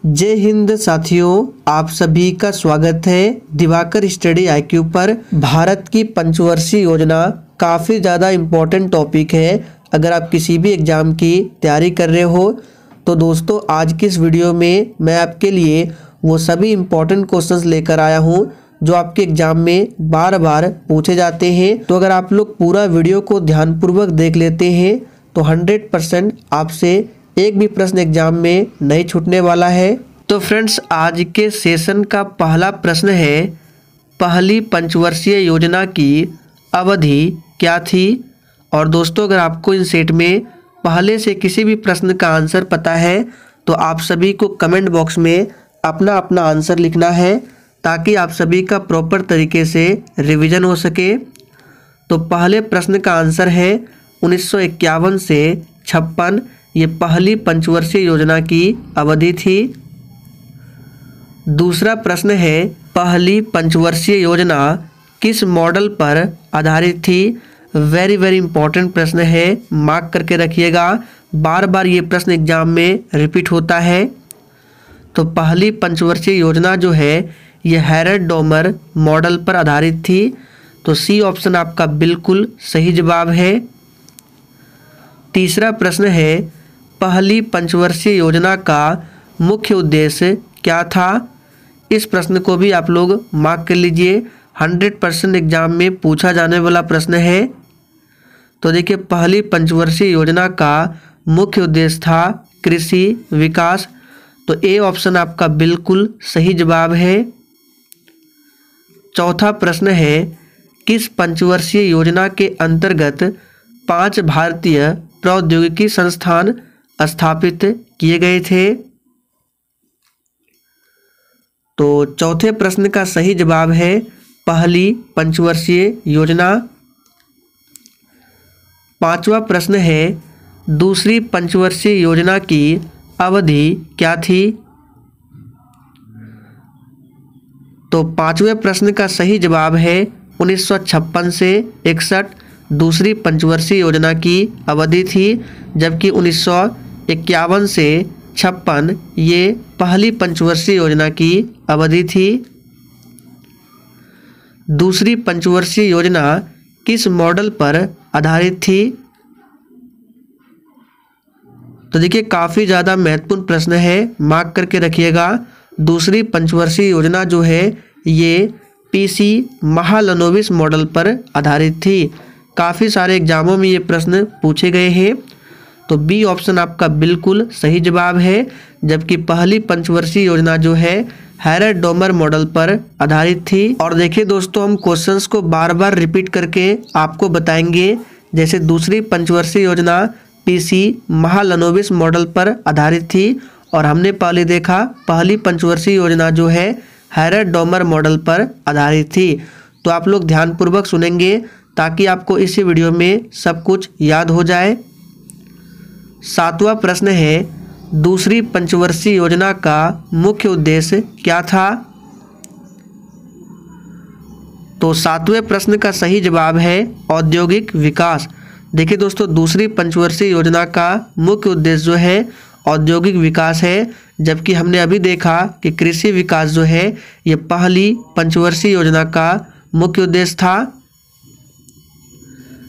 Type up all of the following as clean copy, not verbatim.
जय हिंद साथियों, आप सभी का स्वागत है दिवाकर स्टडी आईक्यू पर। भारत की पंचवर्षीय योजना काफ़ी ज़्यादा इम्पोर्टेंट टॉपिक है। अगर आप किसी भी एग्ज़ाम की तैयारी कर रहे हो तो दोस्तों आज की इस वीडियो में मैं आपके लिए वो सभी इम्पोर्टेंट क्वेश्चंस लेकर आया हूँ जो आपके एग्ज़ाम में बार बार पूछे जाते हैं। तो अगर आप लोग पूरा वीडियो को ध्यानपूर्वक देख लेते हैं तो 100% आपसे एक भी प्रश्न एग्जाम में नहीं छूटने वाला है। तो फ्रेंड्स, आज के सेशन का पहला प्रश्न है, पहली पंचवर्षीय योजना की अवधि क्या थी। और दोस्तों अगर आपको इन सेट में पहले से किसी भी प्रश्न का आंसर पता है तो आप सभी को कमेंट बॉक्स में अपना अपना आंसर लिखना है ताकि आप सभी का प्रॉपर तरीके से रिवीजन हो सके। तो पहले प्रश्न का आंसर है 1951 से 56 ये पहली पंचवर्षीय योजना की अवधि थी। दूसरा प्रश्न है, पहली पंचवर्षीय योजना किस मॉडल पर आधारित थी। वेरी वेरी इंपॉर्टेंट प्रश्न है, मार्क करके रखिएगा, बार बार ये प्रश्न एग्जाम में रिपीट होता है। तो पहली पंचवर्षीय योजना जो है ये हैरल्ड डोमर मॉडल पर आधारित थी। तो सी ऑप्शन आपका बिल्कुल सही जवाब है। तीसरा प्रश्न है, पहली पंचवर्षीय योजना का मुख्य उद्देश्य क्या था। इस प्रश्न को भी आप लोग मार्क कर लीजिए, 100% एग्जाम में पूछा जाने वाला प्रश्न है। तो देखिए, पहली पंचवर्षीय योजना का मुख्य उद्देश्य था कृषि विकास। तो ए ऑप्शन आपका बिल्कुल सही जवाब है। चौथा प्रश्न है, किस पंचवर्षीय योजना के अंतर्गत 5 भारतीय प्रौद्योगिकी संस्थान स्थापित किए गए थे। तो चौथे प्रश्न का सही जवाब है पहली पंचवर्षीय योजना। पांचवा प्रश्न है, दूसरी पंचवर्षीय योजना की अवधि क्या थी। तो पांचवें प्रश्न का सही जवाब है 1956 से 61 दूसरी पंचवर्षीय योजना की अवधि थी, जबकि 1951 से 56 ये पहली पंचवर्षीय योजना की अवधि थी। दूसरी पंचवर्षीय योजना किस मॉडल पर आधारित थी। तो देखिए, काफ़ी ज़्यादा महत्वपूर्ण प्रश्न है, मार्क करके रखिएगा। दूसरी पंचवर्षीय योजना जो है ये पीसी महालनोबिस मॉडल पर आधारित थी। काफ़ी सारे एग्जामों में ये प्रश्न पूछे गए हैं। तो बी ऑप्शन आपका बिल्कुल सही जवाब है, जबकि पहली पंचवर्षीय योजना जो है हैरल्ड डोमर मॉडल पर आधारित थी। और देखिए दोस्तों, हम क्वेश्चंस को बार बार रिपीट करके आपको बताएंगे। जैसे दूसरी पंचवर्षीय योजना पीसी महालनोबिस मॉडल पर आधारित थी और हमने पहले देखा पहली पंचवर्षीय योजना जो है हैरल्ड डोमर मॉडल पर आधारित थी। तो आप लोग ध्यानपूर्वक सुनेंगे ताकि आपको इसी वीडियो में सब कुछ याद हो जाए। सातवां प्रश्न है, दूसरी पंचवर्षीय योजना का मुख्य उद्देश्य क्या था। तो सातवें प्रश्न का सही जवाब है औद्योगिक विकास। देखिए दोस्तों, दूसरी पंचवर्षीय योजना का मुख्य उद्देश्य जो है औद्योगिक विकास है, जबकि हमने अभी देखा कि कृषि विकास जो है ये पहली पंचवर्षीय योजना का मुख्य उद्देश्य था।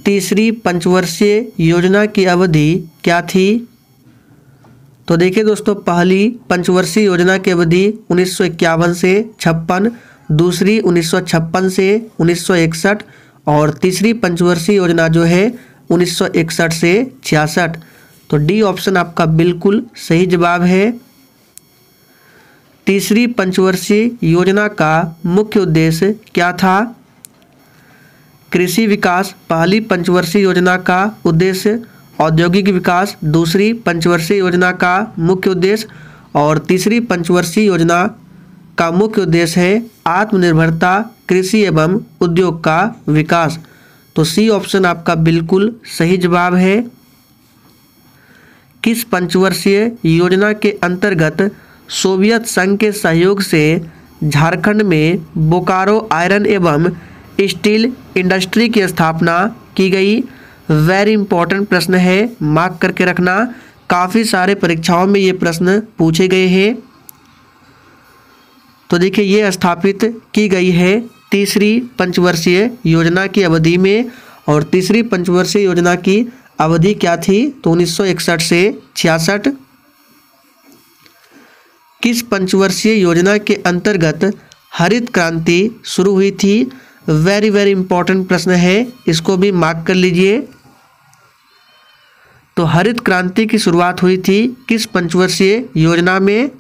तीसरी पंचवर्षीय योजना की अवधि क्या थी। तो देखिए दोस्तों, पहली पंचवर्षीय योजना की अवधि 1951 से 56, दूसरी 1956 से 1961 और तीसरी पंचवर्षीय योजना जो है 1961 से 66। तो डी ऑप्शन आपका बिल्कुल सही जवाब है। तीसरी पंचवर्षीय योजना का मुख्य उद्देश्य क्या था। कृषि विकास पहली पंचवर्षीय योजना का उद्देश्य, औद्योगिक विकास दूसरी पंचवर्षीय योजना का मुख्य उद्देश्य और तीसरी पंचवर्षीय योजना का मुख्य उद्देश्य है आत्मनिर्भरता कृषि एवं उद्योग का विकास। तो सी ऑप्शन आपका बिल्कुल सही जवाब है। किस पंचवर्षीय योजना के अंतर्गत सोवियत संघ के सहयोग से झारखंड में बोकारो आयरन एवं स्टील इंडस्ट्री की स्थापना की गई। वेरी इंपॉर्टेंट प्रश्न है, मार्क करके रखना, काफ़ी सारे परीक्षाओं में ये प्रश्न पूछे गए हैं। तो देखिए ये स्थापित की गई है तीसरी पंचवर्षीय योजना की अवधि में। और तीसरी पंचवर्षीय योजना की अवधि क्या थी? तो 1961 से 66। किस पंचवर्षीय योजना के अंतर्गत हरित क्रांति शुरू हुई थी? वेरी वेरी इंपॉर्टेंट प्रश्न है, इसको भी मार्क कर लीजिए। तो हरित क्रांति की शुरुआत हुई थी किस पंचवर्षीय योजना में?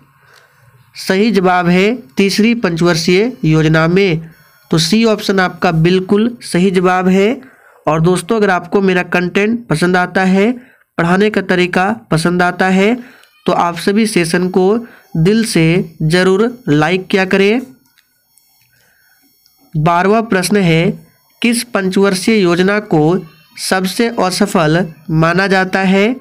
सही जवाब है तीसरी पंचवर्षीय योजना में। तो सी ऑप्शन आपका बिल्कुल सही जवाब है। और दोस्तों अगर आपको मेरा कंटेंट पसंद आता है, पढ़ाने का तरीका पसंद आता है, तो आप सभी सेशन को दिल से ज़रूर लाइक किया करें। 12वां प्रश्न है, किस पंचवर्षीय योजना को सबसे असफल माना जाता है?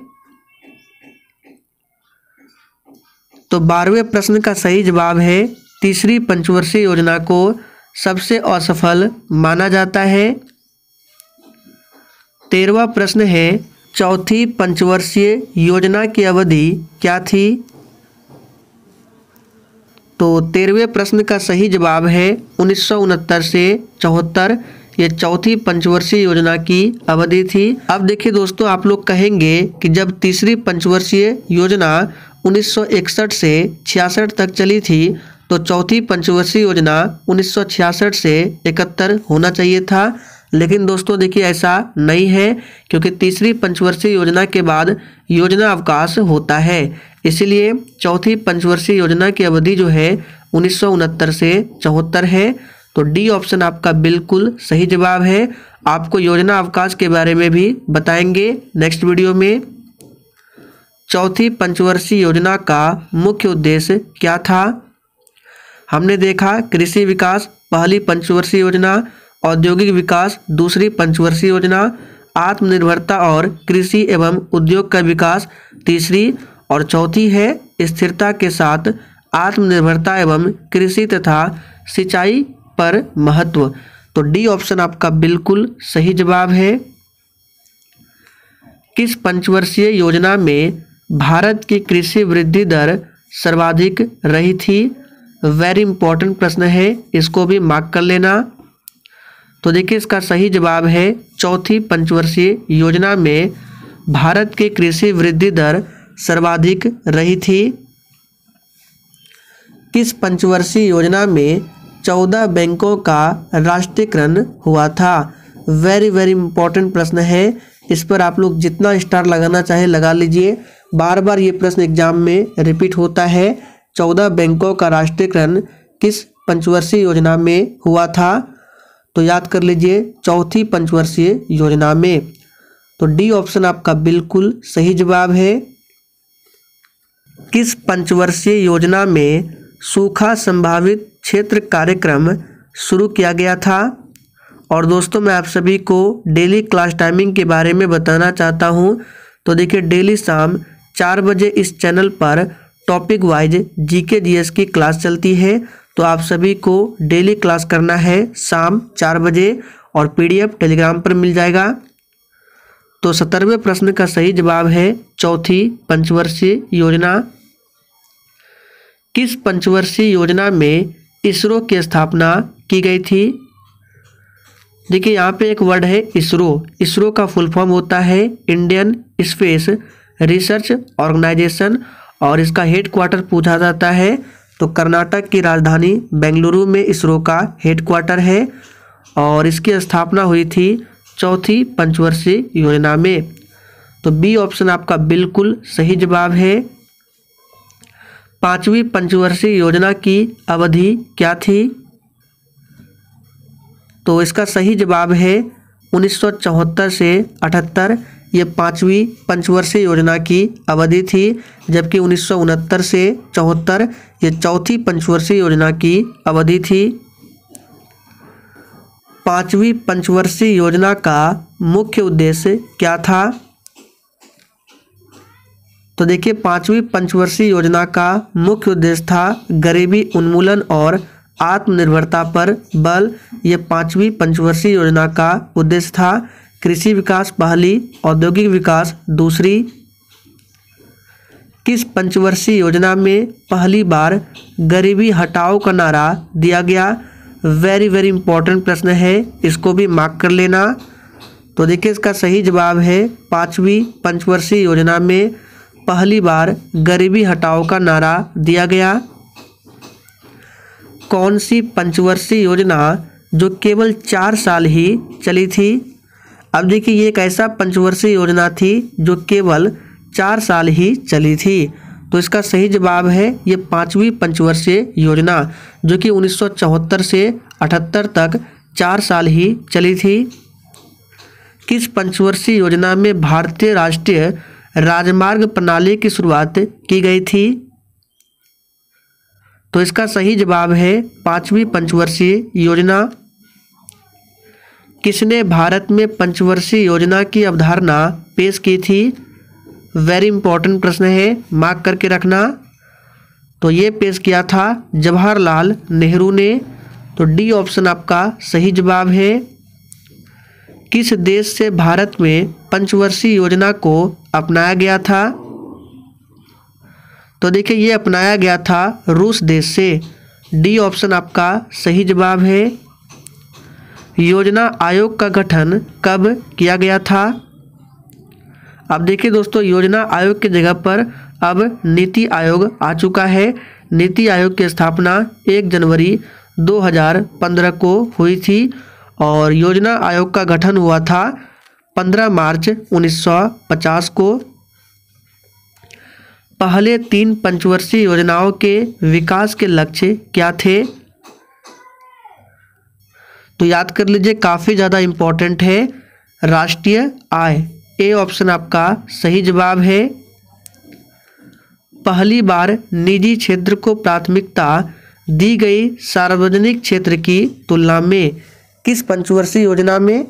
तो 12वें प्रश्न का सही जवाब है तीसरी पंचवर्षीय योजना को सबसे असफल माना जाता है। 13वां प्रश्न है, चौथी पंचवर्षीय योजना की अवधि क्या थी? तो 13वें प्रश्न का सही जवाब है 1969 से 74। ये चौथी पंचवर्षीय योजना की अवधि थी। अब देखिए दोस्तों, आप लोग कहेंगे कि जब तीसरी पंचवर्षीय योजना 1961 से 66 तक चली थी, तो चौथी पंचवर्षीय योजना 1966 से 71 होना चाहिए था। लेकिन दोस्तों देखिए ऐसा नहीं है, क्योंकि तीसरी पंचवर्षीय योजना के बाद योजना अवकाश होता है। इसलिए चौथी पंचवर्षीय योजना की अवधि जो है 1969 से 74 है। तो डी ऑप्शन आपका बिल्कुल सही जवाब है। आपको योजना अवकाश के बारे में भी बताएंगे नेक्स्ट वीडियो में। चौथी पंचवर्षीय योजना का मुख्य उद्देश्य क्या था? हमने देखा कृषि विकास पहली पंचवर्षीय योजना, औद्योगिक विकास दूसरी पंचवर्षीय योजना, आत्मनिर्भरता और कृषि एवं उद्योग का विकास तीसरी, और चौथी है स्थिरता के साथ आत्मनिर्भरता एवं कृषि तथा सिंचाई पर महत्व। तो डी ऑप्शन आपका बिल्कुल सही जवाब है। किस पंचवर्षीय योजना में भारत की कृषि वृद्धि दर सर्वाधिक रही थी? वेरी इंपॉर्टेंट प्रश्न है, इसको भी मार्क कर लेना। तो देखिए इसका सही जवाब है चौथी पंचवर्षीय योजना में भारत की कृषि वृद्धि दर सर्वाधिक रही थी। किस पंचवर्षीय योजना में 14 बैंकों का राष्ट्रीयकरण हुआ था? वेरी वेरी इंपॉर्टेंट प्रश्न है, इस पर आप लोग जितना स्टार लगाना चाहे लगा लीजिए। बार बार ये प्रश्न एग्जाम में रिपीट होता है। 14 बैंकों का राष्ट्रीयकरण किस पंचवर्षीय योजना में हुआ था? तो याद कर लीजिए चौथी पंचवर्षीय योजना में। तो डी ऑप्शन आपका बिल्कुल सही जवाब है। किस पंचवर्षीय योजना में सूखा संभावित क्षेत्र कार्यक्रम शुरू किया गया था? और दोस्तों मैं आप सभी को डेली क्लास टाइमिंग के बारे में बताना चाहता हूं। तो देखिए डेली शाम 4 बजे इस चैनल पर टॉपिक वाइज जीके जीएस की क्लास चलती है। तो आप सभी को डेली क्लास करना है शाम 4 बजे, और पीडीएफ टेलीग्राम पर मिल जाएगा। तो 17वें प्रश्न का सही जवाब है चौथी पंचवर्षीय योजना। किस पंचवर्षीय योजना में इसरो की स्थापना की गई थी? देखिए यहाँ पे एक वर्ड है इसरो। इसरो का फुल फॉर्म होता है इंडियन स्पेस रिसर्च ऑर्गेनाइजेशन, और इसका हेडक्वार्टर पूछा जाता है तो कर्नाटक की राजधानी बेंगलुरु में इसरो का हेडक्वार्टर है। और इसकी स्थापना हुई थी चौथी पंचवर्षीय योजना में। तो बी ऑप्शन आपका बिल्कुल सही जवाब है। पांचवी पंचवर्षीय योजना की अवधि क्या थी? तो इसका सही जवाब है 1974 से 78। ये पांचवी पंचवर्षीय योजना की अवधि थी, जबकि 1969 से 74 ये चौथी पंचवर्षीय योजना की अवधि थी। पांचवी पंचवर्षीय योजना का मुख्य उद्देश्य क्या था? तो देखिए पांचवी पंचवर्षीय योजना का मुख्य उद्देश्य था गरीबी उन्मूलन और आत्मनिर्भरता पर बल। ये पांचवी पंचवर्षीय योजना का उद्देश्य था। कृषि विकास पहली, औद्योगिक विकास दूसरी। किस पंचवर्षीय योजना में पहली बार गरीबी हटाओ का नारा दिया गया? वेरी वेरी इंपॉर्टेंट प्रश्न है, इसको भी मार्क कर लेना। तो देखिए इसका सही जवाब है 5वीं पंचवर्षीय योजना में पहली बार गरीबी हटाओ का नारा दिया गया। कौन सी पंचवर्षीय योजना जो केवल 4 साल ही चली थी? अब देखिए ये एक ऐसा पंचवर्षीय योजना थी जो केवल 4 साल ही चली थी। तो इसका सही जवाब है ये 5वीं पंचवर्षीय योजना जो कि 1974 से 78 तक 4 साल ही चली थी। किस पंचवर्षीय योजना में भारतीय राष्ट्रीय राजमार्ग प्रणाली की शुरुआत की गई थी? तो इसका सही जवाब है 5वीं पंचवर्षीय योजना। किसने भारत में पंचवर्षीय योजना की अवधारणा पेश की थी? वेरी इंपॉर्टेंट प्रश्न है, मार्क करके रखना। तो ये पेश किया था जवाहरलाल नेहरू ने। तो डी ऑप्शन आपका सही जवाब है। किस देश से भारत में पंचवर्षीय योजना को अपनाया गया था? तो देखिए ये अपनाया गया था रूस देश से। डी ऑप्शन आपका सही जवाब है। योजना आयोग का गठन कब किया गया था? अब देखिए दोस्तों योजना आयोग की जगह पर अब नीति आयोग आ चुका है। नीति आयोग की स्थापना 1 जनवरी 2015 को हुई थी और योजना आयोग का गठन हुआ था 15 मार्च 1950 को। पहले 3 पंचवर्षीय योजनाओं के विकास के लक्ष्य क्या थे? तो याद कर लीजिए, काफ़ी ज़्यादा इम्पोर्टेंट है। राष्ट्रीय आय, ए ऑप्शन आपका सही जवाब है। पहली बार निजी क्षेत्र को प्राथमिकता दी गई सार्वजनिक क्षेत्र की तुलना में किस पंचवर्षीय योजना में?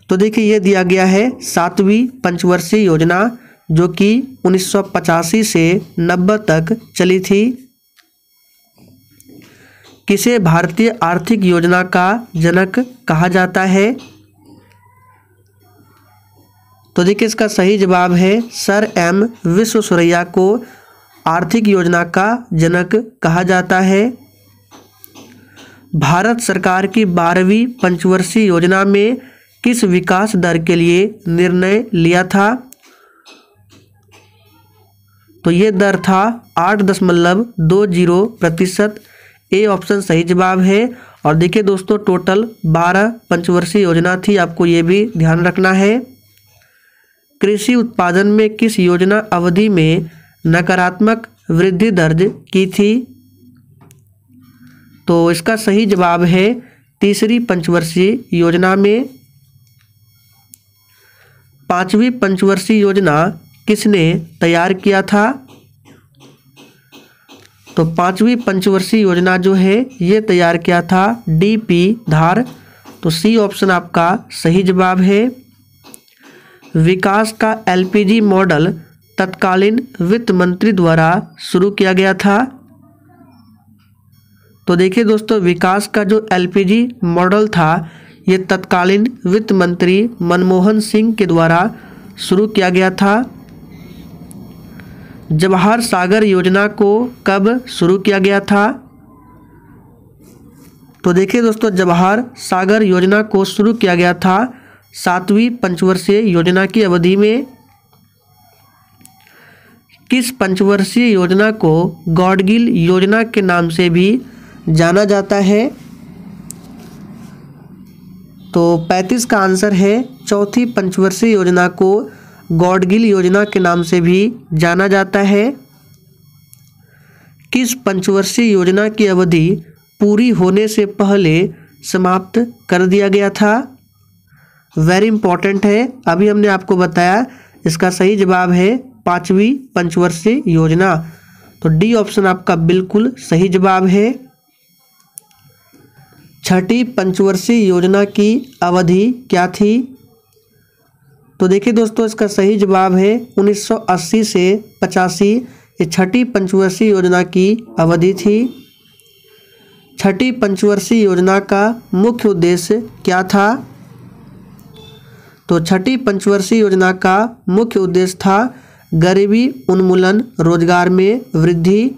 तो देखिए ये दिया गया है 7वीं पंचवर्षीय योजना जो कि 1985 से 90 तक चली थी। किसे भारतीय आर्थिक योजना का जनक कहा जाता है? तो देखिए इसका सही जवाब है सर एम विश्वेश्वरैया को आर्थिक योजना का जनक कहा जाता है। भारत सरकार की 12वीं पंचवर्षीय योजना में किस विकास दर के लिए निर्णय लिया था? तो ये दर था 8.20%। ए ऑप्शन सही जवाब है। और देखिए दोस्तों टोटल 12 पंचवर्षीय योजना थी, आपको ये भी ध्यान रखना है। कृषि उत्पादन में किस योजना अवधि में नकारात्मक वृद्धि दर्ज की थी? तो इसका सही जवाब है 3री पंचवर्षीय योजना में। 5वीं पंचवर्षीय योजना किसने तैयार किया था? तो 5वीं पंचवर्षीय योजना जो है ये तैयार किया था डीपी धार। तो सी ऑप्शन आपका सही जवाब है। विकास का एलपीजी मॉडल तत्कालीन वित्त मंत्री द्वारा शुरू किया गया था। तो देखिए दोस्तों विकास का जो एलपीजी मॉडल था ये तत्कालीन वित्त मंत्री मनमोहन सिंह के द्वारा शुरू किया गया था। जवाहर सागर योजना को कब शुरू किया गया था? तो देखिए दोस्तों जवाहर सागर योजना को शुरू किया गया था 7वीं पंचवर्षीय योजना की अवधि में। किस पंचवर्षीय योजना को गॉडगिल योजना के नाम से भी जाना जाता है? तो 35 का आंसर है 4थी पंचवर्षीय योजना को गॉडगिल योजना के नाम से भी जाना जाता है। किस पंचवर्षीय योजना की अवधि पूरी होने से पहले समाप्त कर दिया गया था? वेरी इंपॉर्टेंट है, अभी हमने आपको बताया। इसका सही जवाब है 5वीं पंचवर्षीय योजना। तो डी ऑप्शन आपका बिल्कुल सही जवाब है। 6ठी पंचवर्षीय योजना की अवधि क्या थी? तो देखिए दोस्तों इसका सही जवाब है 1980 से 85। ये 6ठी पंचवर्षीय योजना की अवधि थी। 6ठी पंचवर्षीय योजना का मुख्य उद्देश्य क्या था? तो 6ठी पंचवर्षीय योजना का मुख्य उद्देश्य था गरीबी उन्मूलन, रोजगार में वृद्धि।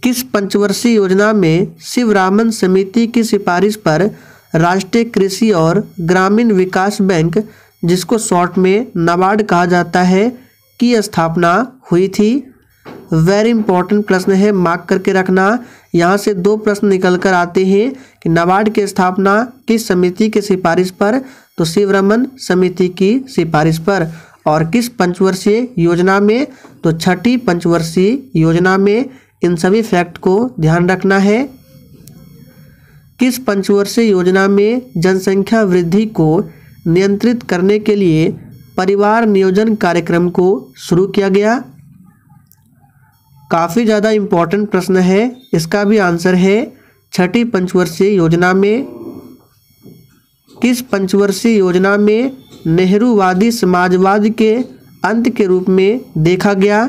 किस पंचवर्षीय योजना में शिवरामन समिति की सिफारिश पर राष्ट्रीय कृषि और ग्रामीण विकास बैंक, जिसको शॉर्ट में नाबार्ड कहा जाता है, की स्थापना हुई थी? वेरी इंपॉर्टेंट प्रश्न है, मार्क करके रखना। यहाँ से 2 प्रश्न निकल कर आते हैं कि नाबार्ड की स्थापना किस समिति की सिफारिश पर, तो शिवरामन समिति की सिफारिश पर। और किस पंचवर्षीय योजना में, तो 6ठी पंचवर्षीय योजना में। इन सभी फैक्ट को ध्यान रखना है। किस पंचवर्षीय योजना में जनसंख्या वृद्धि को नियंत्रित करने के लिए परिवार नियोजन कार्यक्रम को शुरू किया गया? काफ़ी ज़्यादा इम्पोर्टेंट प्रश्न है, इसका भी आंसर है 6ठी पंचवर्षीय योजना में। किस पंचवर्षीय योजना में नेहरूवादी समाजवाद के अंत के रूप में देखा गया?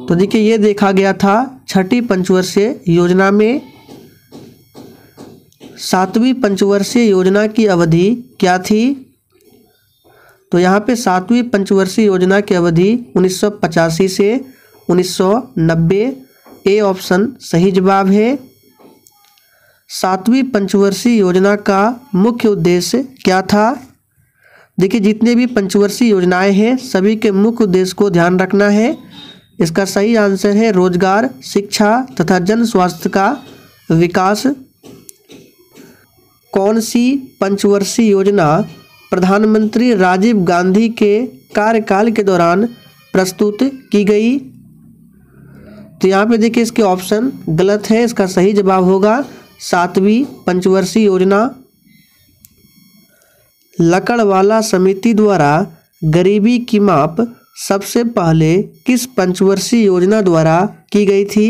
तो देखिए ये देखा गया था 6ठी पंचवर्षीय योजना में। 7वीं पंचवर्षीय योजना की अवधि क्या थी? तो यहाँ पे 7वीं पंचवर्षीय योजना की अवधि 1985 से 1990। ए ऑप्शन सही जवाब है। 7वीं पंचवर्षीय योजना का मुख्य उद्देश्य क्या था? देखिए जितने भी पंचवर्षीय योजनाएं हैं सभी के मुख्य उद्देश्य को ध्यान रखना है। इसका सही आंसर है रोजगार, शिक्षा तथा जन स्वास्थ्य का विकास। कौन सी पंचवर्षीय योजना प्रधानमंत्री राजीव गांधी के कार्यकाल के दौरान प्रस्तुत की गई? तो यहाँ पे देखिए इसके ऑप्शन गलत है, इसका सही जवाब होगा 7वीं पंचवर्षीय योजना। लकड़वाला समिति द्वारा गरीबी की माप सबसे पहले किस पंचवर्षीय योजना द्वारा की गई थी?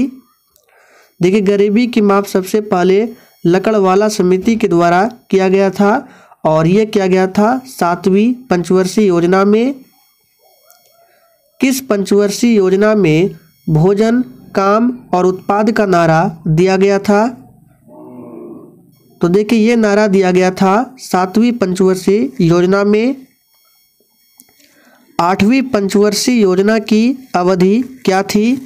देखिए गरीबी की माप सबसे पहले लकड़वाला समिति के द्वारा किया गया था और ये किया गया था 7वीं पंचवर्षीय योजना में। किस पंचवर्षीय योजना में भोजन, काम और उत्पाद का नारा दिया गया था? तो देखिए ये नारा दिया गया था 7वीं पंचवर्षीय योजना में। 8वीं पंचवर्षीय योजना की अवधि क्या थी?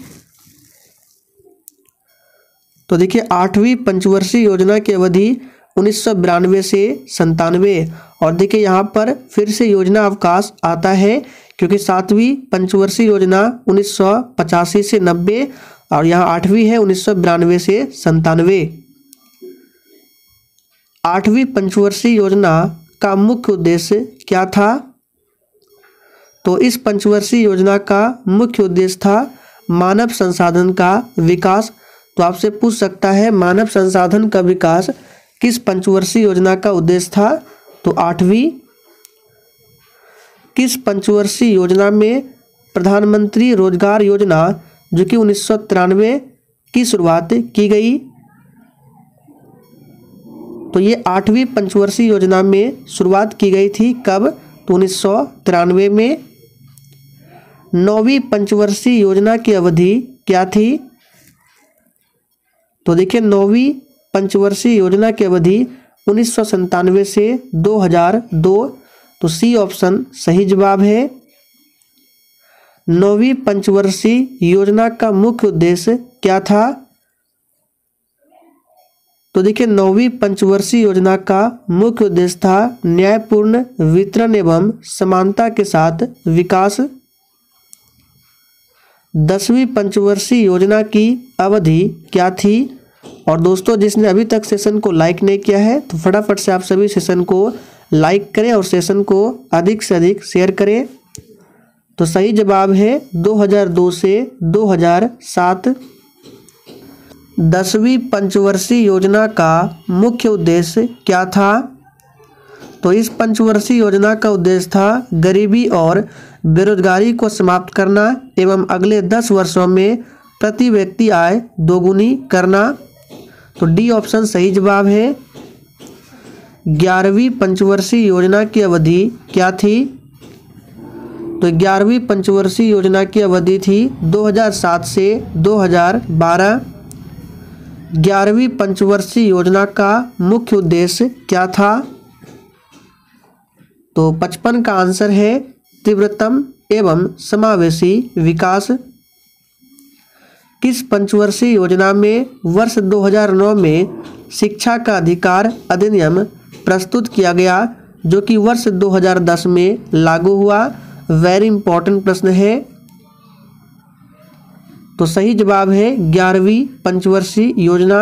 तो देखिए 8वीं पंचवर्षीय योजना की अवधि 1992 से 97। और देखिए यहाँ पर फिर से योजना अवकाश आता है क्योंकि 7वीं पंचवर्षीय योजना 1985 से 90 और यहाँ 8वीं है 1992 से 97। 8वीं पंचवर्षीय योजना का मुख्य उद्देश्य क्या था? तो इस पंचवर्षीय योजना का मुख्य उद्देश्य था मानव संसाधन का विकास। तो आपसे पूछ सकता है मानव संसाधन का विकास किस पंचवर्षीय योजना का उद्देश्य था? तो 8वीं। किस पंचवर्षीय योजना में प्रधानमंत्री रोजगार योजना जो कि 1993 की शुरुआत की गई? तो ये 8वीं पंचवर्षीय योजना में शुरुआत की गई थी। कब? तो 1993 में। 9वीं पंचवर्षीय योजना की अवधि क्या थी? तो देखिए 9वीं पंचवर्षीय योजना की अवधि 1997 से 2002। तो सी ऑप्शन सही जवाब है। 9वीं पंचवर्षीय योजना का मुख्य उद्देश्य क्या था? तो देखिए 9वीं पंचवर्षीय योजना का मुख्य उद्देश्य था न्यायपूर्ण वितरण एवं समानता के साथ विकास। 10वीं पंचवर्षीय योजना की अवधि क्या थी? और दोस्तों जिसने अभी तक सेशन को लाइक नहीं किया है तो फटाफट से आप सभी सेशन को लाइक करें और सेशन को अधिक से अधिक शेयर करें। तो सही जवाब है 2002 से 2007। 10वीं पंचवर्षीय योजना का मुख्य उद्देश्य क्या था? तो इस पंचवर्षीय योजना का उद्देश्य था गरीबी और बेरोजगारी को समाप्त करना एवं अगले 10 वर्षों में प्रति व्यक्ति आय दोगुनी करना। तो डी ऑप्शन सही जवाब है। 11वीं पंचवर्षीय योजना की अवधि क्या थी? तो 11वीं पंचवर्षीय योजना की अवधि थी 2007 से 2012। 11वीं पंचवर्षीय योजना का मुख्य उद्देश्य क्या था? तो 55 का आंसर है तीव्रतम एवं समावेशी विकास। किस पंचवर्षीय योजना में वर्ष 2009 में शिक्षा का अधिकार अधिनियम प्रस्तुत किया गया, जो कि वर्ष 2010 में लागू हुआ? वेरी इंपॉर्टेंट प्रश्न है। तो सही जवाब है 11वीं पंचवर्षीय योजना।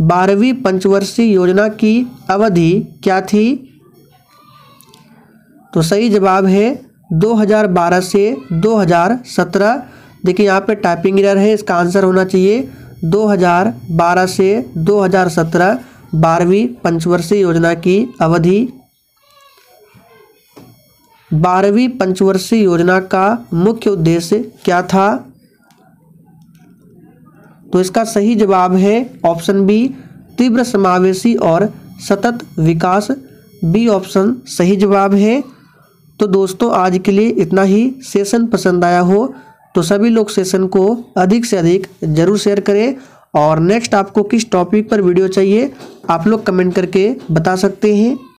12वीं पंचवर्षीय योजना की अवधि क्या थी? तो सही जवाब है 2012 से 2017। देखिए यहाँ पे टाइपिंग एरर है, इसका आंसर होना चाहिए 2012 से 2017 12वीं पंचवर्षीय योजना की अवधि। 12वीं पंचवर्षीय योजना का मुख्य उद्देश्य क्या था? तो इसका सही जवाब है ऑप्शन बी, तीव्र समावेशी और सतत विकास। बी ऑप्शन सही जवाब है। तो दोस्तों आज के लिए इतना ही। सेशन पसंद आया हो तो सभी लोग सेशन को अधिक से अधिक जरूर शेयर करें, और नेक्स्ट आपको किस टॉपिक पर वीडियो चाहिए आप लोग कमेंट करके बता सकते हैं।